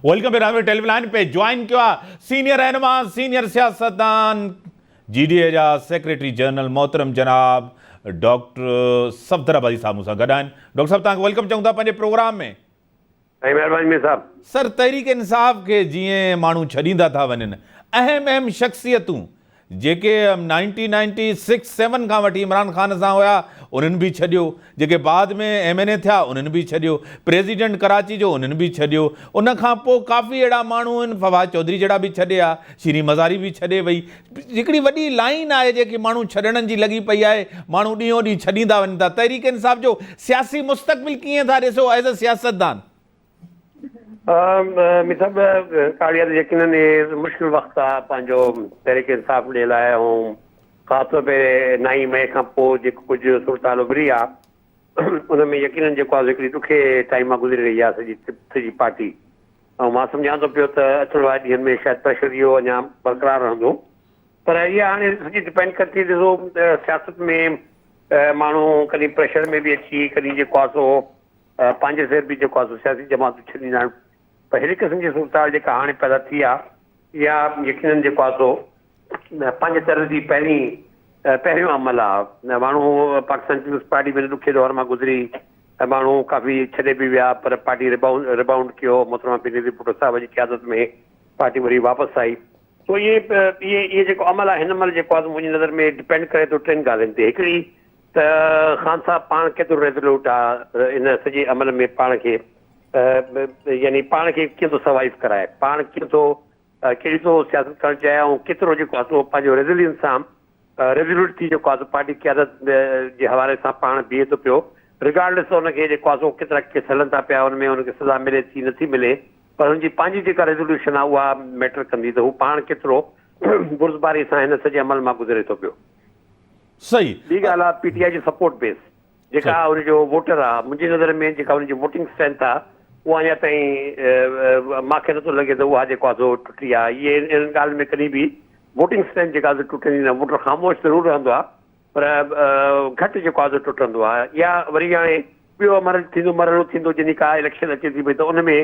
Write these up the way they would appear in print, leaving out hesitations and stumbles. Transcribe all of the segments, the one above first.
Welcome पे television पे join किया senior रहनुमा senior सियासतदान GDA जा सेक्रेटरी जनरल मोहतरम जनाब डॉक्टर सफदराबादी साहब मूंसां गॾु आहिनि। डॉक्टर साहब तव्हांखे वेलकम चऊं था पंहिंजे प्रोग्राम में। महिरबानी में साहब। सर तहरीक इंसाफ के जीअं माण्हू छॾींदा था वञनि, अहम शख़्सियतूं जेके 1996-7 खां वठी इमरान ख़ान सां हुया उन्हनि बि छॾियो, जेके बाद में MNA थिया उन्हनि बि छॾियो, प्रेसिडेंट कराची जो उन्हनि बि छॾियो, उन खां पोइ काफ़ी अहिड़ा माण्हू आहिनि, फवाद चौधरी जहिड़ा बि छॾिया, शीरी मज़ारी बि छॾे वई। हिकिड़ी वॾी लाइन आहे जेकी माण्हू छॾण जी लॻी पई आहे, माण्हू ॾींहों ॾींहुं छॾींदा वञनि था। तहरीक इंसाफ जो सियासी मुस्तक़बिल कीअं था ॾिसो एज़ अ सियासतदान? काड़िया यकीनन मुश्किल वक़्तु आहे पंहिंजो तहरीक इंसाफ ॾे लाइ, ऐं ख़ासि तौर ते 9 मई खां पोइ जेको कुझु सूरत उभरी आहे उन में यकीनन जेको आहे हिकिड़ी ॾुखे टाइम मां गुज़री रही आहे सॼी पार्टी। ऐं मां सम्झां थो पियो त अचण वारे ॾींहंनि में शायदि प्रेशर इहो अञा बरक़रार रहंदो, पर इहा हाणे सॼी डिपेंड करे थी। ॾिसो सियासत में माण्हू कॾहिं प्रेशर में बि अची, कॾहिं जेको आहे सो पंहिंजे सिर बि जेको आहे सो सियासी जमातूं छॾींदा आहिनि। पर अहिड़ी क़िस्म जी सूरत जेका हाणे पैदा थी आहे इहा यकीनन जेको आहे सो पंहिंजे तरह जी पहिरियों अमल आहे। माण्हू पाकिस्तान पीपल्स पार्टी में ॾुखे दौर मां गुज़री, माण्हू काफ़ी छॾे बि विया, पर पार्टी रिबाउंड कयो। मोहतरमा बेनज़ीर भुट्टो साहब जी क़यादत में पार्टी वरी वापसि आई। तो इहे जेको अमल आहे हिन महिल जेको आहे मुंहिंजी नज़र में डिपेंड करे थो 3 ॻाल्हियुनि ते। हिकिड़ी त ख़ान साहब पाण केतिरो रेज़ोल्यूट आहे इन सॼे अमल में, पाण खे यानी पाण खे कीअं थो सर्वाइव कराए, पाण कीअं थो कहिड़ी थो सियासत करणु चाहे, ऐं केतिरो जेको आहे सो पंहिंजो रेज़िलियंस सां रेज़ोल्यूट थी जेको आहे पार्टी क़यादत जे हवाले सां पाण बीहे थो पियो। रिगार्डलेस हुनखे जेको आहे सो केतिरा केस हलनि था पिया, हुनमें हुनखे सज़ा मिले थी नथी मिले, पर हुनजी पंहिंजी जेका रेज़ोल्यूशन आहे उहा मैटर कंदी त हू पाण केतिरो बुर्ज़बारी सां हिन सॼे अमल मां गुज़रे थो पियो। सही। ॿी ॻाल्हि आहे PTI जी सपोर्ट बेस जेका हुनजो वोटर आहे, मुंहिंजी नज़र में जेका हुनजी वोटिंग स्ट्रेंथ आहे उहा अञा ताईं मूंखे नथो लॻे त उहा जेको आहे सो टुटी आहे। इहे इन ॻाल्हि में कॾहिं बि वोटिंग स्ट्रेंथ जेका टुटंदी न, वोटर ख़ामोश ज़रूरु रहंदो आहे पर घटि जेको आहे टुटंदो आहे। या वरी हाणे ॿियो मरहलो थींदो जॾहिं का इलेक्शन अचे थी पई त उन में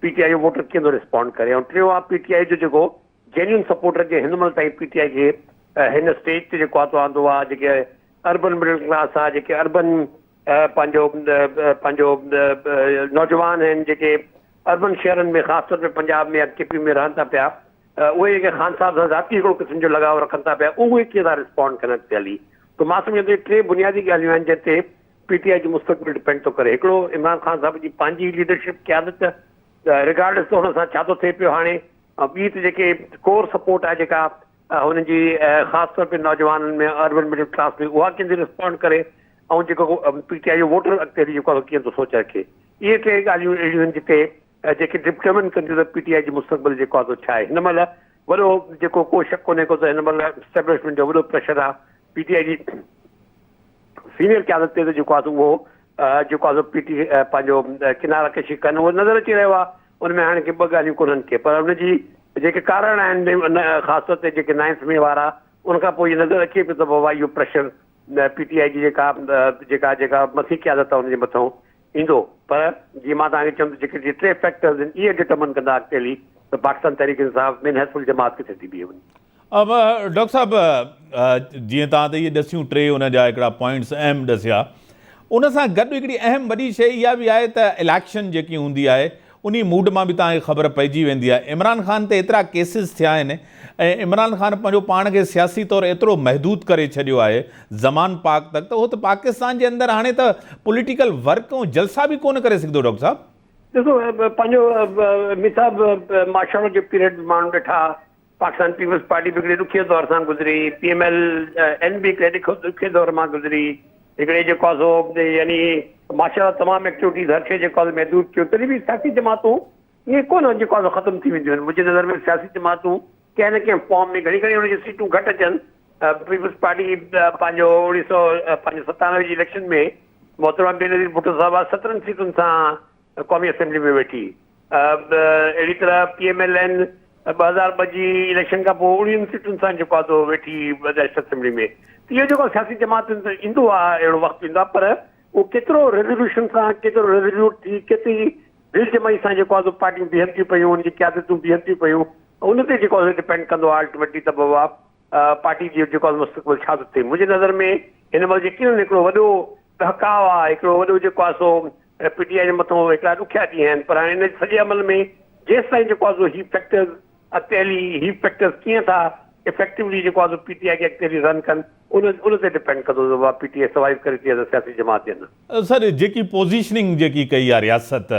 PTI जो वोटर कीअं थो रिस्पॉन्ड करे। ऐं टियों आहे PTI जो जेको जेन्युइन सपोर्टर जे हिन महिल ताईं PTI खे हिन स्टेज ते जेको आहे आंदो आहे, जेके अर्बन मिडिल क्लास आहे, जेके अर्बन पंहिंजो नौजवान आहिनि, जेके अर्बन शहरनि में ख़ासि तौर ते पंजाब में KP में रहनि था पिया, उहे जेके ख़ान साहब सां ज़ाती हिकिड़ो क़िस्म जो लगाव रखनि था पिया, उहे कीअं था रिस्पॉन्ड कनि अॻिते हली। त मां सम्झां थो 3 बुनियादी ॻाल्हियूं आहिनि जंहिं ते PTI जो मुस्तक़बिल डिपेंड थो करे। हिकिड़ो इमरान ख़ान साहब जी पंहिंजी लीडरशिप क़यादत, रिगार्डलेस त हुन सां छा थो थिए पियो हाणे, ऐं ॿी त जेके कोर सपोर्ट आहे जेका हुननि जी ख़ासि तौर ते नौजवाननि में अर्बन मिडिल क्लास में, उहा कीअं थी रिस्पॉन्ड करे, ऐं जेको PTI जो वोटर अॻिते हली जेको आहे कीअं थो सोचे रखे। इहे 3 ॻाल्हियूं अहिड़ियूं आहिनि जिते जेके डिटरमिन कंदियूं त PTI जो मुस्तक़बिल जेको आहे छा आहे। हिन महिल वॾो जेको को शक कोन्हे को त हिन महिल एस्टेब्लिशमेंट जो वॾो प्रेशर आहे PTI जी सीनियर क़यादत ते, जेको आहे उहो जेको आहे पंहिंजो किनारा कशी कनि, उहो नज़र अची रहियो आहे। उनमें हाणे के 2 ॻाल्हियूं कोन्हनि के, पर हुनजी जेके कारण आहिनि ख़ासि तौर ते जेके 9th में वारा, उनखां पोइ इहो नज़र अचे पियो त बाबा इहो प्रेशर PTI जी जेका मथी क़यादत आहे हुनजे मथां ईंदो। पर जीअं मां तव्हांखे चयुमि त जेके 3 फैक्टर्स आहिनि इहे डिटरमिन कंदा अॻिते हली त पाकिस्तान तहरीक इंसाफ में हैसफुल जमात किथे थी बीहे वञे। अब डॉक्टर साहब जीअं तव्हां त इहे ॾसियूं 3 हुन जा हिकिड़ा पॉइंट्स अहम ॾसिया, उन सां गॾु हिकिड़ी अहम वॾी शइ इहा बि आहे त इलेक्शन जेकी हूंदी आहे उन मूड मां बि तव्हांखे ख़बर पइजी वेंदी आहे। इमरान ख़ान ते एतिरा केसिस थिया आहिनि ऐं इमरान ख़ान पंहिंजो पाण खे सियासी तौरु एतिरो महदूद करे छॾियो आहे ज़मान पाक तक, त उहो त पाकिस्तान जे अंदरि हाणे त पॉलिटिकल वर्क ऐं जलसा बि कोन करे सघंदो। डॉक्टर साहब ॾिसो पंहिंजो मिसाब माशाल्लाह जो पीरियड माण्हू ॾिठा, पाकिस्तान पीपल्स पार्टी बि हिकिड़े ॾुखे दौर सां गुज़री, PMLN बि हिकिड़े ॾुखे दौर मां गुज़री, हिकिड़े जेको आहे सो यानी माशाल्लाह तमामु एक्टिविटीज़ हर शइ जेको आहे महदूद कयो। तॾहिं बि सियासी जमातूं ईअं कोन जेको आहे ख़तमु थी वेंदियूं आहिनि। मुंहिंजी नज़र में सियासी जमातूं कंहिं न कंहिं फॉर्म में घणी हुनजी सीटूं घटि अचनि। पीपल्स पार्टी पंहिंजो 1997 जी इलेक्शन में मोहतरमा बेनज़ीर भुट्टो साहब 17 सीटुनि सां क़ौमी असेंबली में वेठी। अहिड़ी तरह PMLN 2002 जी इलेक्शन खां पोइ 19 सीटुनि सां जेको आहे सो वेठी नेशनल असेंबली में। इहो जेको सियासी जमातुनि ते ईंदो आहे, अहिड़ो वक़्तु ईंदो आहे, पर उहो केतिरो रेज़ोल्यूशन सां, केतिरो रेज़ोल्यूट थी, केतिरी दिलि जमाई सां जेको आहे पार्टियूं बीहनि थियूं पियूं, उनजी क़यादतूं बीहनि थियूं पियूं, उन ते जेको आहे डिपेंड कंदो आहे अल्टीमेटली त बाबा पार्टी जो जेको आहे मुस्तक़बिल छा थो थिए। मुंहिंजी नज़र में हिन महिल यकीनन हिकिड़ो वॾो बहकाव आहे, हिकिड़ो वॾो जेको आहे सो पीटीआई जे मथां हिकिड़ा ॾुखिया ॾींहं आहिनि, पर हाणे हिन सॼे अमल में जेसि ताईं जेको आहे सो ही फैक्टर्स अॻिते हली ही फैक्टर्स कीअं था इफेक्टिवली जेको आहे पीटीआई खे अॻिते हली रन कनि, उन ते डिपेंड कंदो आहे पीटीआई सर्वाइव करे थी सियासी जमात जे न। सर जेकी पोज़ीशनिंग जेकी कई आहे रियासत,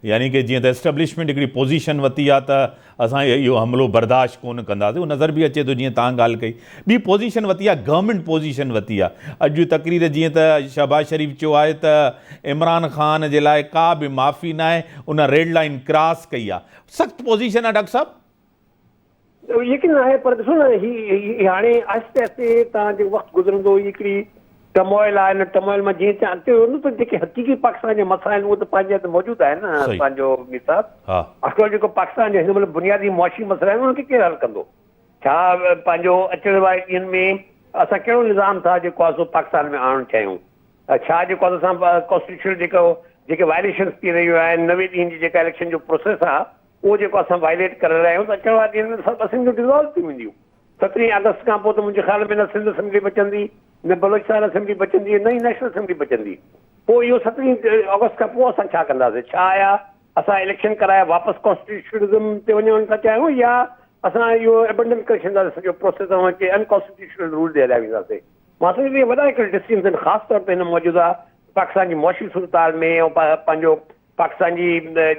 यानी कि जीअं त एस्टेब्लिशमेंट हिकिड़ी पोज़ीशन वरिती आहे त असां इहो हमिलो बर्दाश्त कोन कंदासीं, उहो नज़र बि अचे थो जीअं तव्हां ॻाल्हि कई। ॿी पोज़ीशन वरिती आहे, गवर्नमेंट पोज़ीशन वरिती आहे। अॼु जी तक़रीर जीअं त शहबाज शरीफ़ चयो आहे त इमरान ख़ान जे लाइ का बि माफ़ी न आहे, उन रेड लाइन क्रॉस कई आहे। सख़्तु पोज़ीशन आहे डॉक्टर साहब? यकीन आहे, पर ॾिसो न ही हाणे आहिस्ते आहिस्ते तव्हां जो वक़्तु गुज़रंदो हिकिड़ी टमोइल आहे, हिन टमोइल मां जीअं तव्हां अचो न त जेके हक़ीक़ी पाकिस्तान जा मसइला आहिनि उहे त पंहिंजे हथु मौजूदु आहिनि न। पंहिंजो असल जेको पाकिस्तान जो हिन महिल बुनियादी मुआशी मसइला आहिनि उनखे केरु हल कंदो? छा पंहिंजो अचण वारे ॾींहंनि में असां कहिड़ो निज़ाम था जेको आहे सो पाकिस्तान में आणणु चाहियूं? छा जेको आहे असां कॉन्स्टिट्यूशन जेके वायलेशन्स थी रहियूं आहिनि, 90 ॾींहंनि जी जेका इलेक्शन जो प्रोसेस आहे उहो जेको असां वायलेट करे रहिया आहियूं, त अचण वारे ॾींहंनि में सभु असेंबलियूं डिज़ोल्व थी वेंदियूं। 17 अगस्त खां पोइ त मुंहिंजे ख़्याल में न सिंध असेंबली बचंदी, न बलोचिस्तान असेंबली बचंदी, न ई नेशनल असेंबली बचंदी। पोइ इहो 17 अगस्त खां पोइ असां छा कंदासीं? छा आया असां इलेक्शन कराए वापसि कॉन्स्टिट्यूशनलिज़म ते वञणु था चाहियूं, या असां इहो एबंडन करे छॾींदासीं सॼो प्रोसेस ऐं हिते अनकॉन्स्टिट्यूशनल रूल ते हलिया वेंदासीं? मां सम्झो इहे वॾा हिकिड़े डिसीजन्स आहिनि, ख़ासि तौर ते हिन मौजूदा पाकिस्तान जी मुआशी सूरत हाल में ऐं पंहिंजो पाकिस्तान जी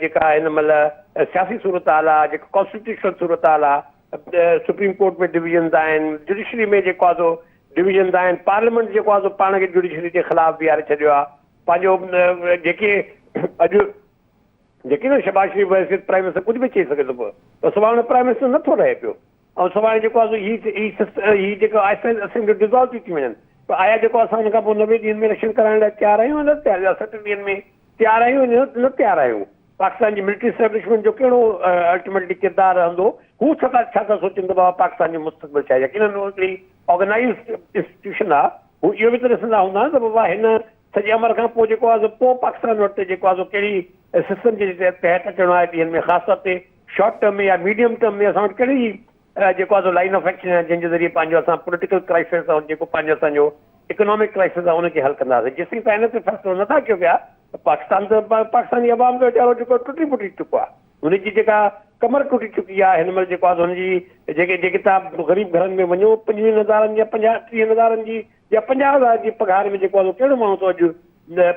जेका हिन महिल सियासी सूरत हाल आहे, जेका कॉन्स्टिट्यूशनल सूरत हाल आहे, सुप्रीम कोर्ट में डिवीजन्स आहिनि, जुडिशरी में जेको आहे सो डिवीजन्स आहिनि, पार्लियामेंट जेको आहे सो पाण खे जुडिशरी जे ख़िलाफ़ बीहारे छॾियो आहे। पंहिंजो जेके अॼु जेके न शहबाज शरीफ़ हैसियत प्राइम मिनिस्टर कुझु बि चई सघे थो पियो, त सुभाणे प्राइम मिनिस्टर नथो रहे पियो, ऐं सुभाणे जेको आहे ही जेको असेंबली डिज़ोल्व थी वञनि, त आया जेको असां हुन खां पोइ 90 ॾींहंनि में इलेक्शन कराइण लाइ तयारु आहियूं, न तयारु आहियूं, 60 ॾींहंनि में तयारु आहियूं, न तयारु आहियूं? पाकिस्तान जी मिलिट्री एस्टेब्लिशमेंट जो कहिड़ो अल्टीमेटली किरदारु रहंदो? हू छा था सोचनि त बाबा पाकिस्तान जो मुस्तक़बिल छा आहे? यकीनन हिकिड़ी ऑर्गेनाइज़ इंस्टीट्यूशन आहे, हू इहो बि त ॾिसंदा हूंदा न त बाबा हिन सॼे अमर खां पोइ जेको आहे पोइ पाकिस्तान वटि जेको आहे कहिड़ी सिस्टम जे तहत अचणो आहे ॾींहंनि में, ख़ासि तौर ते शॉर्ट टर्म में या मीडियम टर्म में असां वटि कहिड़ी जेको आहे लाइन ऑफ एक्शन आहे जंहिंजे ज़रिए पंहिंजो असां पॉलिटिकल क्राइसिस ऐं जेको पंहिंजो असांजो इकोनॉमिक क्राइसिस आहे उनखे हल कंदासीं। जेसिताईं तव्हां हिन ते फ़ैसिलो नथा कयो पिया, पाकिस्तान त पाकिस्तानी अवाम जो वीचारो जेको टुटी फुटी चुको आहे, हुनजी जेका कमर टुटी चुकी आहे हिन महिल जेको आहे हुनजी जेके तव्हां ग़रीब घरनि में वञो 25,000 या 30,000 जी या 50,000 जी पघार में जेको आहे कहिड़ो माण्हू थो अॼु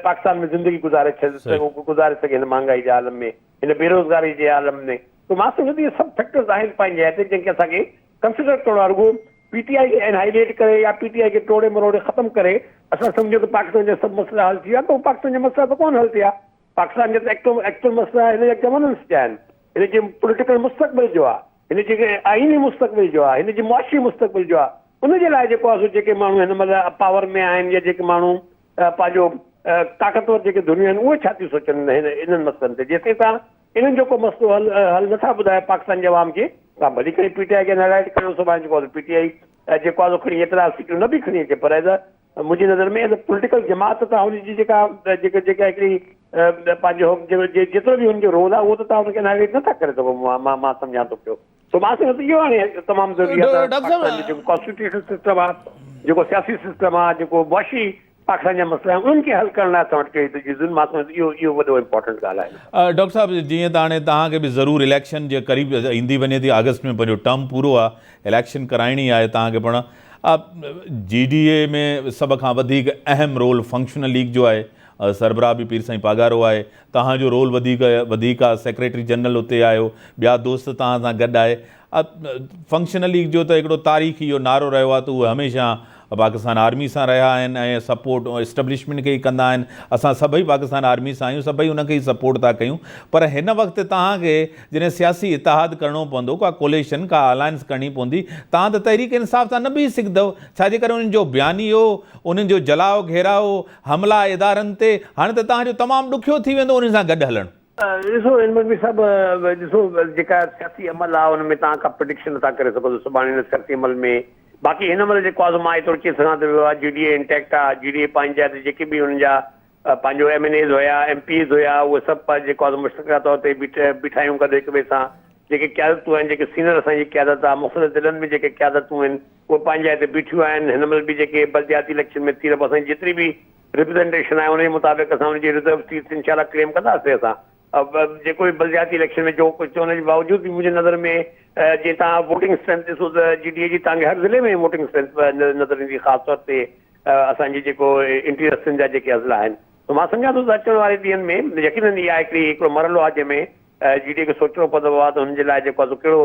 पाकिस्तान में ज़िंदगी गुज़ारे सघे हिन महांगाई जे आलम में, हिन बेरोज़गारी जे आलम में? त मां सम्झो इहे सभु फैक्टर्स आहिनि पंहिंजे हथ जंहिंखे असांखे कंसिडर करिणो आहे। रुॻो पीटीआई खे एनहाइलेट करे या पीटीआई खे टोड़े मरोड़े ख़तमु करे असां सम्झो त पाकिस्तान जा सभु मसइला हल थी विया, त उहो पाकिस्तान जा मसइला त कोन हल थिया। पाकिस्तान जा त एक्चुअल मसइला हिन जा गवर्नेंस जा आहिनि, हिन जे पॉलिटिकल मुस्तक़बिल जो आहे, हिन जेके आईनी मुस्तक़बिल जो आहे, हिन जे मुआशी मुस्तक़बिल जो आहे, उनजे लाइ जेको आहे जेके माण्हू हिन महिल पावर में आहिनि या जेके माण्हू पंहिंजो ताक़तवर जेके दुनिया आहिनि उहे छा थियूं सोचनि इन्हनि मसइलनि ते? जेसिताईं तव्हां इन्हनि जो को मसइलो हल नथा ॿुधायो पाकिस्तान जे आवाम खे, तव्हां भली करे पीटीआई खे एनहाइलेट कयो, सुभाणे जेको आहे पीटीआई जेको आहे खणी एतिरा सीटूं न बि खणी अचे, पर एज़ मुंहिंजी नज़र में एज़ पॉलिटिकल जमात तव्हां हुनजी जेका हिकिड़ी पंहिंजो जेतिरो बि हुनजो रोल आहे उहो त तव्हां हुनखे एनहाइलेट नथा करे सघो। मां सम्झां थो पियो, त मां सम्झां थो इहो हाणे तमामु ज़रूरी आहे। जेको कॉन्स्टिट्यूशन सिस्टम आहे, जेको सियासी सिस्टम आहे, जेको मुआशी पाकिस्तान जा मसइला आहिनि, उन्हनि खे हल करण लाइ असां वटि कहिड़ी मां सम्झो इहो वॾो इम्पोर्टेंट ॻाल्हि आहे। डॉक्टर साहब जीअं त हाणे तव्हांखे बि ज़रूरु इलेक्शन जे क़रीब ईंदी वञे थी, अगस्त में पंहिंजो टर्म पूरो आहे, इलेक्शन कराइणी आहे तव्हांखे पाण। GDA में सभ खां वधीक अहम रोल फंक्शनल लीग जो आहे, सरबराह बि पीर साईं पागारो आहे, तव्हांजो रोल वधीक आहे, सेक्रेटरी जनरल उते आहियो, ॿिया दोस्त तव्हां सां गॾु आहे। फंक्शनल लीग जो त हिकिड़ो तारीख़ी इहो नारो रहियो आहे त उहे हमेशह पाकिस्तान आर्मी सां रहिया आहिनि ऐं सपोर्ट एस्टेब्लिशमेंट खे ई कंदा आहिनि। असां सभई पाकिस्तान आर्मी सां आहियूं, सभई उनखे ई सपोर्ट था कयूं, पर हिन वक़्तु तव्हांखे जॾहिं सियासी इतिहाद करिणो पवंदो, का कोलेशन का अलायंस करणी पवंदी, तव्हां त तहरीक इंसाफ़ सां न बीह सघंदव, छाजे करे उन्हनि जो बयानियो, उन्हनि जो जलाओ घेराओ हमला इदारनि ते हाणे त तव्हांजो तमामु ॾुखियो थी वेंदो उन्हनि सां गॾु हलणु। ॾिसो हिन में बि सभु ॾिसो जेका सियासी अमल आहे हुन में तव्हां का प्रिडिक्शन नथा करे सघो सुभाणे हिन सियासी अमल में। बाक़ी हिन महिल जेको आहे मां एतिरो चई सघां थो GDA इंटैक्ट आहे, GDA पंहिंजा जेके बि हुननि जा पंहिंजो MNAs हुया, MPs हुया, उहे सभु जेको आहे मुश्तरका तौर ते बीठा आहियूं गॾु हिक ॿिए सां। जेके क़यादतूं आहिनि, जेके सीनियर असांजी क़यादत आहे, मुख़्तलिफ़ ज़िलनि में जेके क़यादतूं आहिनि उहे पंहिंजे हिते बीठियूं आहिनि। हिन महिल बि जेके बल्दियाती इलेक्शन में थी रहियो, असांजी जेतिरी बि रिप्रेज़ेंटेशन आहे उन जे मुताबिक़ असां हुनजी रिज़र्व सीट्स इंशाल्लाह क्लेम कंदासीं। असां जेको बि बल्दियाती इलेक्शन में जो कुझु हुन जे बावजूदि बि मुंहिंजे नज़र में जीअं तव्हां वोटिंग स्ट्रेंथ ॾिसो त GDA जी तव्हांखे हर ज़िले में वोटिंग स्ट्रेंथ नज़र ईंदी, ख़ासि तौर ते असांजी जेको इंटीरियर सिंध जा जेके अज़ला आहिनि। त मां सम्झां थो त अचण वारे ॾींहंनि में यकीनन इहा हिकिड़ो मरहलो आहे जंहिंमें GDA खे सोचणो पवंदो आहे त हुनजे लाइ जेको आहे कहिड़ो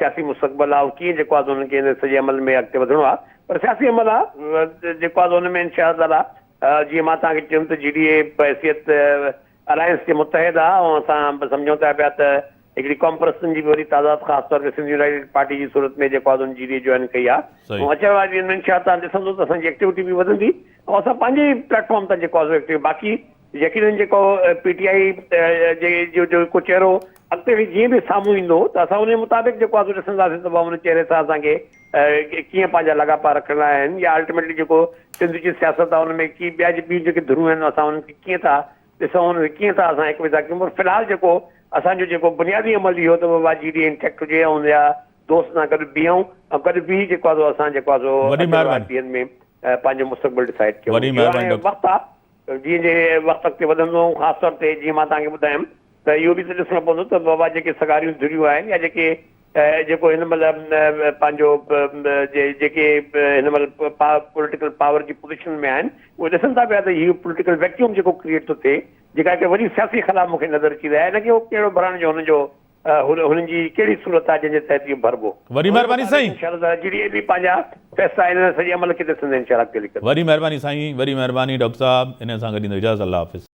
सियासी मुस्तक़बिल आहे, कीअं जेको आहे हुनखे हिन सॼे अमल में अॻिते वधिणो आहे। पर सियासी अमल आहे जेको आहे हुन में इंशाअल्लाह जीअं मां तव्हांखे चयुमि त GDA बहैसियत अलायंस जे मुतहद आहे ऐं असां सम्झूं था पिया त हिकिड़ी कॉम्प्रसन जी बि वरी तादाद ख़ासि तौर ते सिंध यूनाइटेड पार्टी जी सूरत में जेको आहे हुन GDA जॉइन कई आहे। ऐं अचण वारे ॾींहंनि में इंशाअल्लाह ॾिसंदो त असांजी एक्टिविटी बि वधंदी ऐं असां पंहिंजे प्लेटफॉर्म तां जेको आहे एक्टिविटी बाक़ी यकीनन जेको PTI जो को चहिरो अॻिते बि जीअं बि साम्हूं ईंदो त असां उन मुताबिक़ जेको आहे ॾिसंदासीं त हुन चहिरे सां असांखे कीअं पंहिंजा लगापा रखणा आहिनि या अल्टीमेटली जेको सिंध जी सियासत आहे हुन में ॿियूं जेके धुरूं आहिनि असां उन्हनि खे कीअं था ॾिसूं, हुनखे कीअं था असां हिक ॿिए सां कयूं। पर फ़िलहाल जेको असांजो जेको बुनियादी अमल इहो त बाबा GDA इंटेक्ट हुजे ऐं हुनजा दोस्त सां गॾु बीहूं ऐं गॾु बीह जेको आहे असां जेको आहे ॾींहंनि में पंहिंजो मुस्तक़बिल डिसाइड कयूं। वक़्तु आहे जीअं जीअं वक़्तु अॻिते वधंदो, ख़ासि तौर ते जीअं मां तव्हांखे ॿुधायुमि त इहो बि त ॾिसणो पवंदो त बाबा जेके सगारियूं धुरियूं आहिनि या जेको हिन महिल पंहिंजो जेके हिन महिल पॉलिटिकल पावर जी पोज़ीशन में आहिनि उहे ॾिसनि था पिया त इहो पॉलिटिकल वैक्यूम जेको क्रिएट थो थिए, जेका हिकु वॾी सियासी ख़ला मूंखे नज़र अची रही आहे, हिनखे उहो कहिड़ो भरण जो हुनजो हुननि जी कहिड़ी सूरत आहे जंहिंजे तहत इहो भरबो। वरी महिरबानी साईं, इंशाअल्लाह GDA बि पंहिंजा फ़ैसिला हिन सॼे अमल खे ॾिसंदे इंशाअल्लाह। वरी महिरबानी साईं, वरी महिरबानी डॉक्टर साहब, इन सां गॾु इजाज़त। अल्लाह हाफ़िज़।